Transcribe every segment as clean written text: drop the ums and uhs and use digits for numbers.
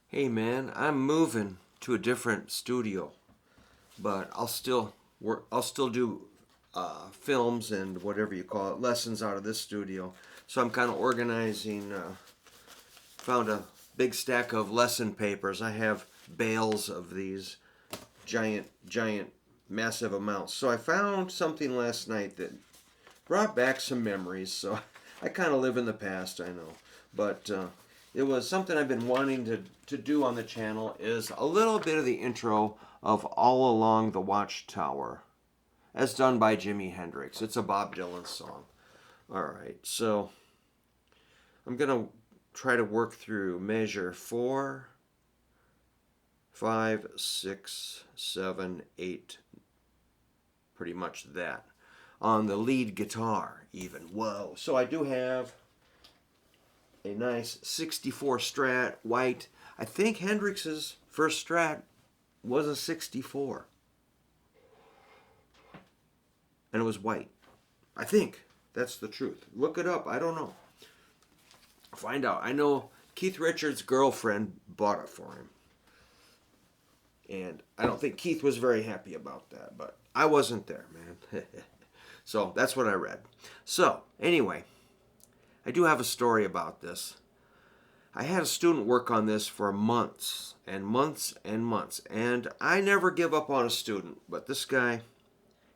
Hey man, I'm moving to a different studio, but I'll still work. I'll still do films and whatever you call it, lessons out of this studio. So I'm kind of organizing. Found a big stack of lesson papers. I have bales of these giant, massive amounts. So I found something last night that brought back some memories. So I kind of live in the past, I know, but it was something I've been wanting to do on the channel. Is a little bit of the intro of All Along the Watchtower, as done by Jimi Hendrix. It's a Bob Dylan song. All right, so I'm gonna try to work through measure 4, 5, 6, 7, 8, pretty much that on the lead guitar even. Whoa. So I do have a nice 64 Strat white. I think Hendrix's first Strat was a 64. And it was white. I think that's the truth. Look it up. I don't know. Find out. I know Keith Richards' girlfriend bought it for him. And I don't think Keith was very happy about that, but I wasn't there, man. So that's what I read. So, anyway, I do have a story about this. I had a student work on this for months and months and months, and I never give up on a student, but this guy,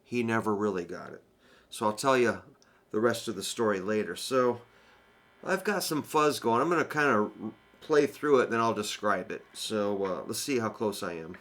he never really got it. So I'll tell you the rest of the story later. So I've got some fuzz going. I'm going to kind of play through it, and then I'll describe it. So let's see how close I am.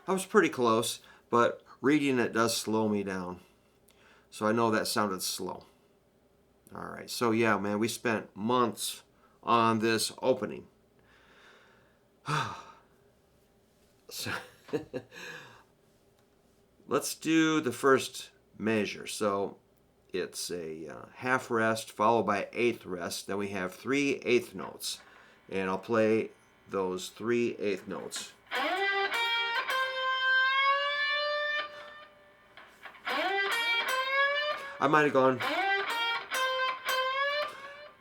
I was pretty close, but reading it does slow me down. So I know that sounded slow. All right, so yeah, man, we spent months on this opening. So let's do the first measure. So it's a half rest followed by eighth rest. Then we have 3/8 notes. And I'll play those 3/8 notes. I might have gone,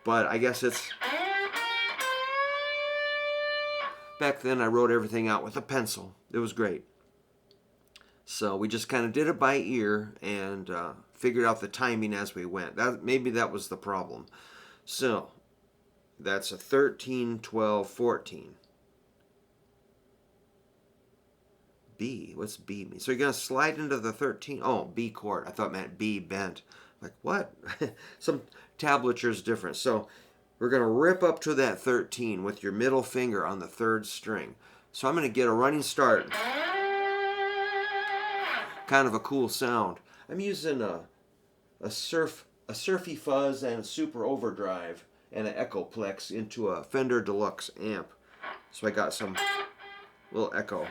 but I guess it's... Back then I wrote everything out with a pencil. It was great. So we just kind of did it by ear and figured out the timing as we went. Maybe that was the problem. So that's a 13, 12, 14. B. What's B mean? So you're going to slide into the 13. Oh, B chord. I thought it meant B bent. Like, what? Some tablature is different. So we're going to rip up to that 13 with your middle finger on the third string. So I'm going to get a running start. Kind of a cool sound. I'm using a surfy fuzz and a super overdrive and an Echoplex into a Fender Deluxe amp. So I got some little echo.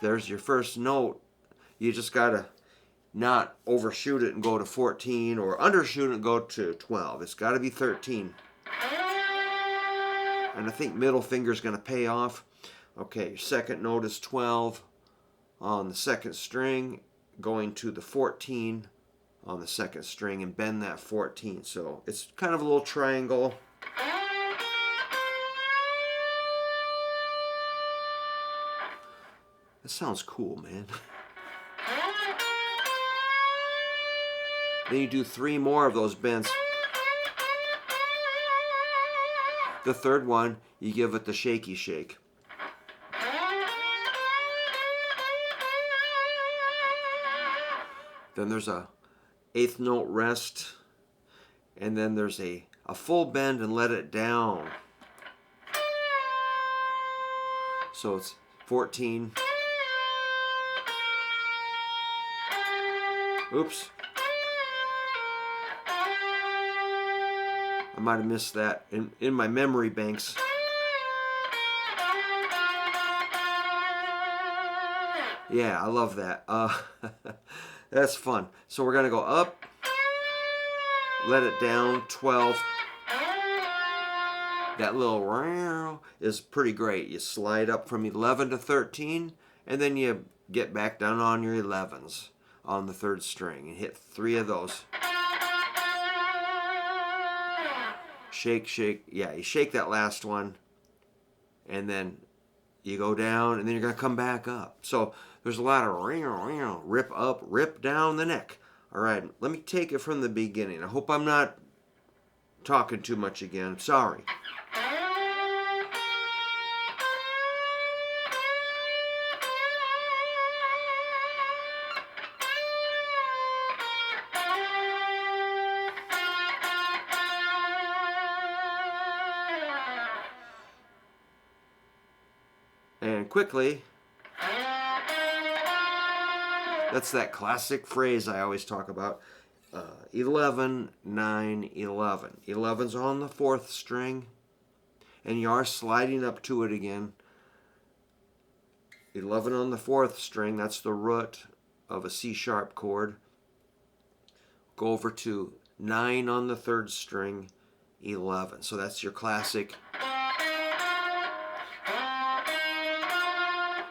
There's your first note. You just gotta not overshoot it and go to 14 or undershoot it and go to 12. It's gotta be 13. And I think middle finger's gonna pay off. Okay, your second note is 12 on the second string, going to the 14 on the second string and bend that 14. So it's kind of a little triangle. That sounds cool, man. Then you do 3 more of those bends. The third one, you give it the shaky shake. Then there's a 8th note rest. And then there's a full bend and let it down. So it's 14. Oops. I might have missed that in my memory banks. Yeah, I love that. That's fun. So we're gonna go up, let it down, 12. That little row is pretty great. You slide up from 11 to 13, and then you get back down on your 11s on the third string and hit 3 of those. Shake, shake. Yeah, you shake that last one, and then you go down, and then you're going to come back up. So there's a lot of rip up, rip down the neck. All right, let me take it from the beginning. I hope I'm not talking too much again. Sorry. And quickly, that's that classic phrase I always talk about. 11, 9, 11. 11's on the fourth string, and you are sliding up to it again. 11 on the fourth string, that's the root of a C sharp chord. Go over to 9 on the third string, 11. So that's your classic.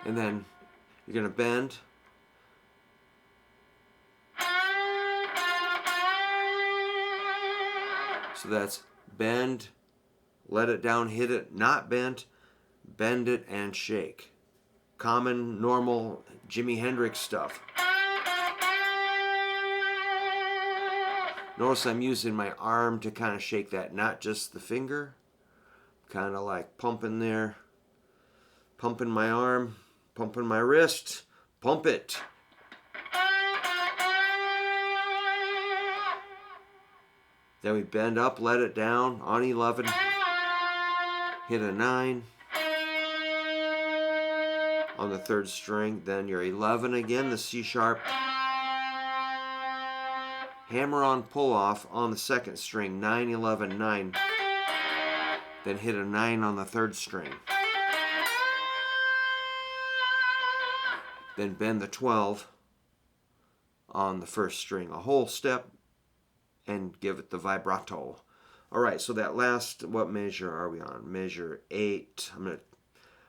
And then you're going to bend. So that's bend, let it down, hit it, not bent, bend it, and shake. Common, normal Jimi Hendrix stuff. Notice I'm using my arm to kind of shake that, not just the finger. Kind of like pumping there, pumping my arm, pumping my wrist, pump it. Then we bend up, let it down on 11, hit a 9 on the third string, then your 11 again, the C sharp. Hammer on pull off on the second string, 9, 11, 9. Then hit a 9 on the third string. Then bend the 12 on the first string, a whole step, and give it the vibrato. All right, so that last, what measure are we on? Measure 8.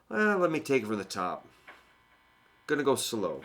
Let me take it from the top. Gonna go slow.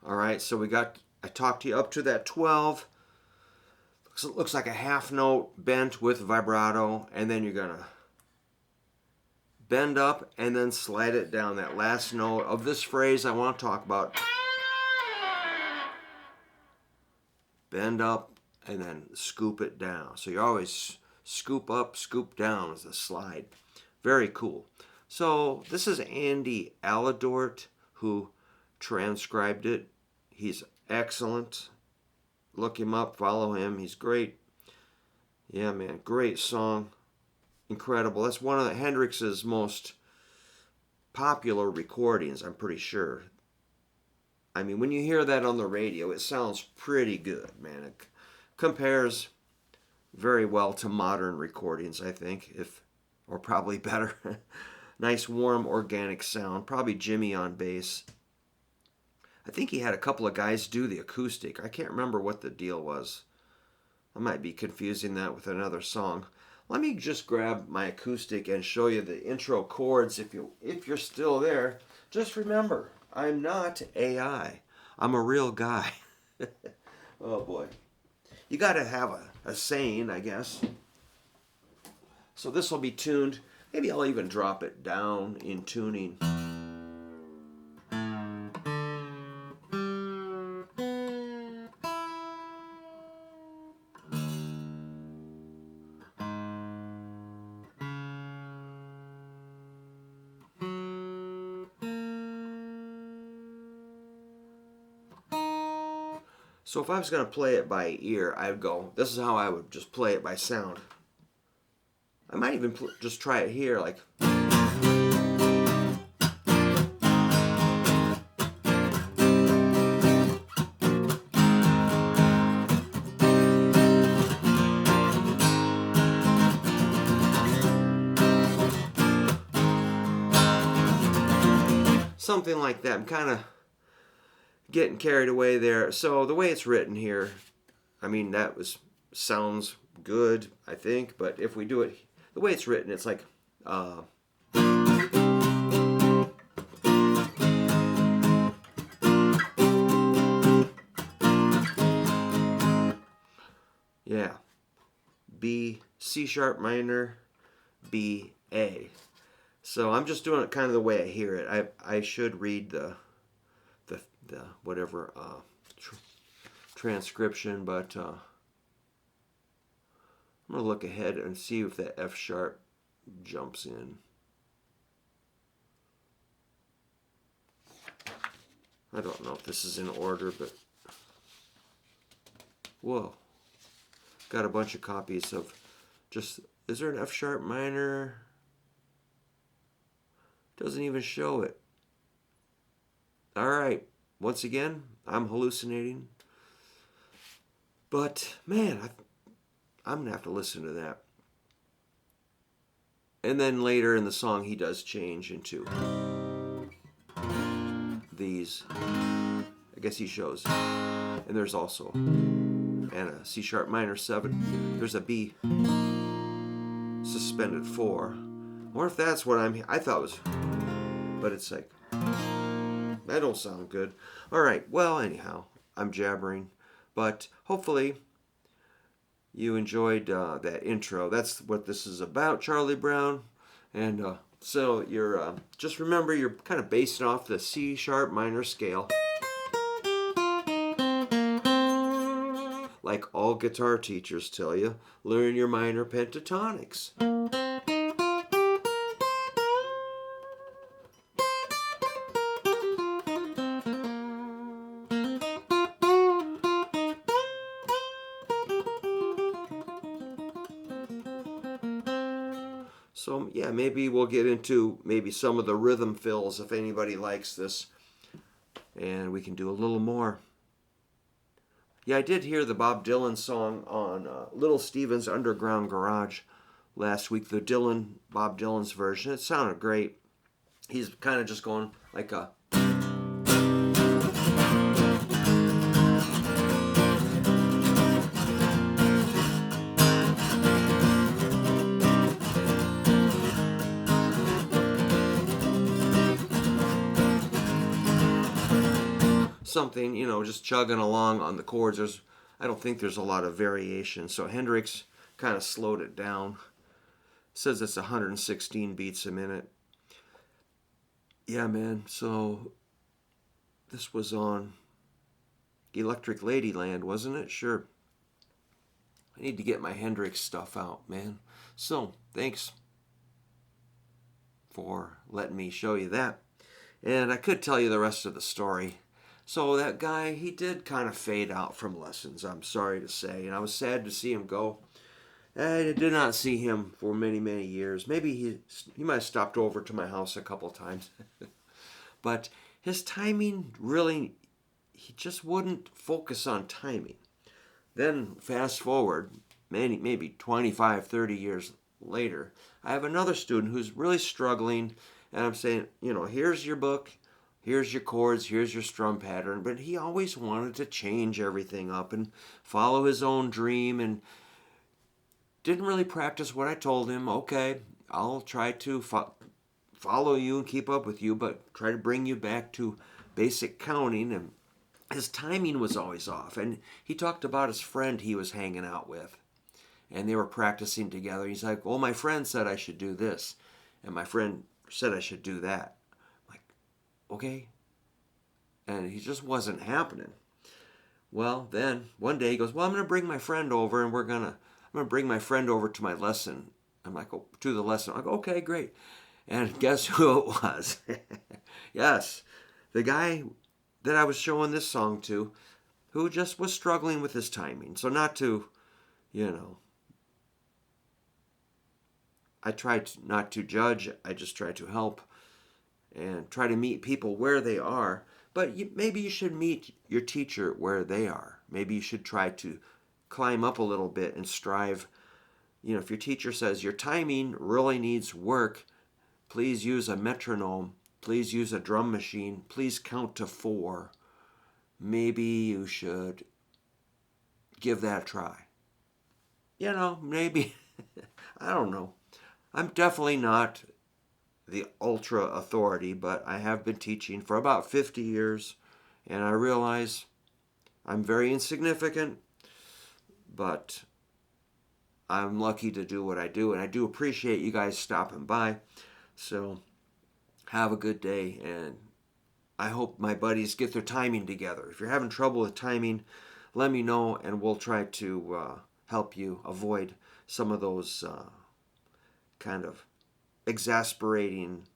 All right, so I talked to you up to that 12. Looks like a half note bent with vibrato, and then you're gonna bend up and then slide it down. That last note of this phrase I want to talk about. Bend up and then scoop it down. So you always scoop up, scoop down as a slide. Very cool. So this is Andy Aladort who transcribed it. He's excellent. Look him up, follow him. He's great. Yeah, man, great song. Incredible. That's one of Hendrix's most popular recordings, I'm pretty sure. I mean, when you hear that on the radio, it sounds pretty good, man. It compares very well to modern recordings, I think, or probably better. Nice, warm, organic sound. Probably Jimi on bass. I think he had a couple of guys do the acoustic. I can't remember what the deal was. I might be confusing that with another song. Let me just grab my acoustic and show you the intro chords. If you're still there, just remember, I'm not AI. I'm a real guy. Oh boy. You got to have a saying, I guess. So this will be tuned. Maybe I'll even drop it down in tuning. So if I was going to play it by ear, I'd go, this is how I would just play it by sound. I might even just try it here, like. Something like that. I'm kind of getting carried away there. So the way it's written here, I mean, sounds good, I think. But if we do it the way it's written, it's like, yeah, B, C sharp minor, B, A. So I'm just doing it kind of the way I hear it. I should read the whatever transcription, but I'm gonna look ahead and see if that F sharp jumps in. I don't know if this is in order, but whoa, got a bunch of copies of just. Is there an F sharp minor? Doesn't even show it. All right. Once again, I'm hallucinating. But, man, I'm going to have to listen to that. And then later in the song, he does change into these. I guess he shows. And there's also and a C sharp minor 7. There's a B suspended 4. I wonder if that's what I thought was, but it's like, that don't sound good. All right, well, anyhow, I'm jabbering, but hopefully you enjoyed that intro. That's what this is about, Charlie Brown. And so you're, just remember, you're kind of basing off the C sharp minor scale. Like all guitar teachers tell you, learn your minor pentatonics. So yeah, maybe we'll get into maybe some of the rhythm fills if anybody likes this. And we can do a little more. Yeah, I did hear the Bob Dylan song on Little Steven's Underground Garage last week. The Bob Dylan's version. It sounded great. He's kind of just going like a... something, just chugging along on the chords. I don't think there's a lot of variation. So Hendrix kind of slowed it down. It says it's 116 beats a minute. Yeah, man. So this was on Electric Ladyland, wasn't it? Sure. I need to get my Hendrix stuff out, man. So thanks for letting me show you that. And I could tell you the rest of the story. So that guy, he did kind of fade out from lessons, I'm sorry to say. And I was sad to see him go. I did not see him for many, many years. Maybe he might have stopped over to my house a couple times. But his timing really, he just wouldn't focus on timing. Then fast forward, maybe 25, 30 years later, I have another student who's really struggling. And I'm saying, here's your book. Here's your chords, here's your strum pattern. But he always wanted to change everything up and follow his own dream and didn't really practice what I told him. Okay, I'll try to follow you and keep up with you, but try to bring you back to basic counting. And his timing was always off. And he talked about his friend he was hanging out with. And they were practicing together. He's like, well, my friend said I should do this. And my friend said I should do that. Okay, and he just wasn't happening. Well, then one day he goes, well, I'm going to bring my friend over, and I'm going to bring my friend over to my lesson. I'm like, oh, to the lesson. I go, okay, great. And guess who it was? Yes, the guy that I was showing this song to who just was struggling with his timing. So not to, you know, I try not to judge. I just try to help and try to meet people where they are. But maybe you should meet your teacher where they are. Maybe you should try to climb up a little bit and strive. You know, if your teacher says your timing really needs work, please use a metronome. Please use a drum machine. Please count to 4. Maybe you should give that a try. You know, maybe. I don't know. I'm definitely not the ultra authority, but I have been teaching for about 50 years, and I realize I'm very insignificant, but I'm lucky to do what I do, and I do appreciate you guys stopping by. So have a good day, and I hope my buddies get their timing together. If you're having trouble with timing, let me know, and we'll try to help you avoid some of those kind of exasperating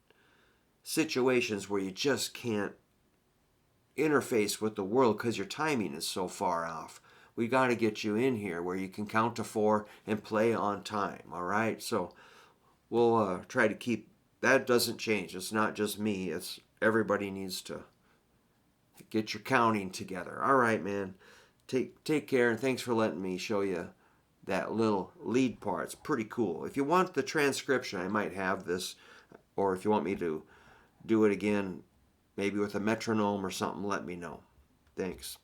situations where you just can't interface with the world because your timing is so far off. We got to get you in here where you can count to 4 and play on time, all right? So we'll try to keep that. Doesn't change. It's not just me. It's everybody needs to get your counting together. All right, man. Take care, and thanks for letting me show you that little lead part. It's pretty cool. If you want the transcription, I might have this, or if you want me to do it again, maybe with a metronome or something, let me know. Thanks.